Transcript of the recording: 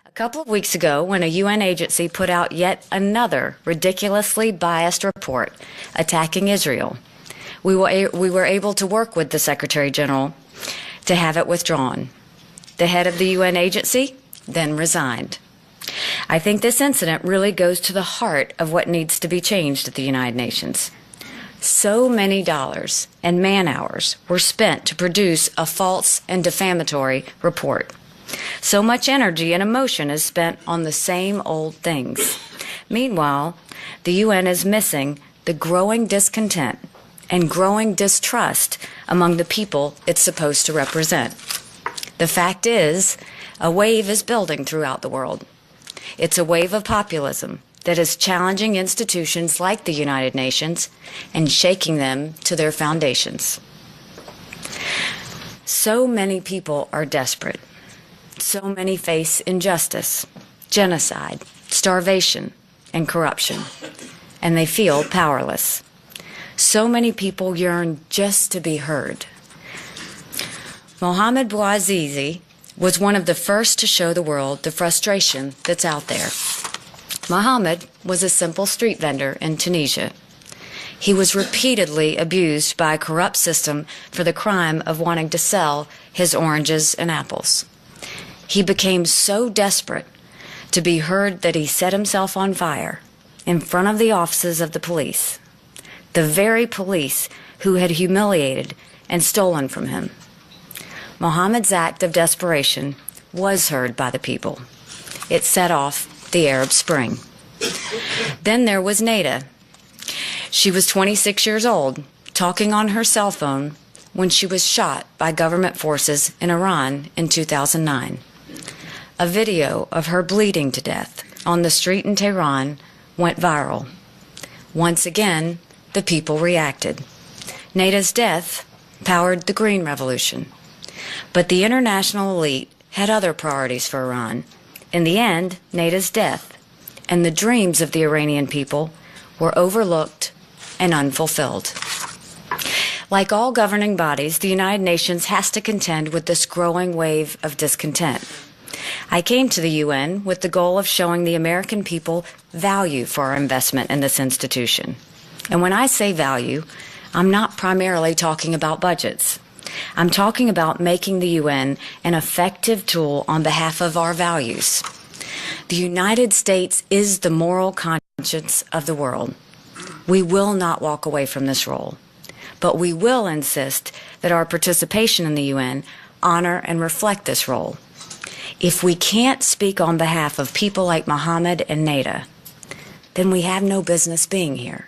A couple of weeks ago, when a UN agency put out yet another ridiculously biased report attacking Israel, we were able to work with the Secretary General to have it withdrawn. The head of the UN agency then resigned. I think this incident really goes to the heart of what needs to be changed at the United Nations. So many dollars and man-hours were spent to produce a false and defamatory report. So much energy and emotion is spent on the same old things. Meanwhile, the UN is missing the growing discontent and growing distrust among the people it's supposed to represent. The fact is, a wave is building throughout the world. It's a wave of populism that is challenging institutions like the United Nations and shaking them to their foundations. So many people are desperate. So many face injustice, genocide, starvation, and corruption, and they feel powerless. So many people yearn just to be heard. Mohamed Bouazizi was one of the first to show the world the frustration that's out there. Mohamed was a simple street vendor in Tunisia. He was repeatedly abused by a corrupt system for the crime of wanting to sell his oranges and apples. He became so desperate to be heard that he set himself on fire in front of the offices of the police, the very police who had humiliated and stolen from him. Mohammed's act of desperation was heard by the people. It set off the Arab Spring. Then there was Neda. She was 26 years old, talking on her cell phone when she was shot by government forces in Iran in 2009. A video of her bleeding to death on the street in Tehran went viral. Once again, the people reacted. Neda's death powered the Green Revolution. But the international elite had other priorities for Iran. In the end, Neda's death and the dreams of the Iranian people were overlooked and unfulfilled. Like all governing bodies, the United Nations has to contend with this growing wave of discontent. I came to the UN with the goal of showing the American people value for our investment in this institution. And when I say value, I'm not primarily talking about budgets. I'm talking about making the UN an effective tool on behalf of our values. The United States is the moral conscience of the world. We will not walk away from this role, but we will insist that our participation in the UN honor and reflect this role. If we can't speak on behalf of people like Mohammed and Neda, then we have no business being here.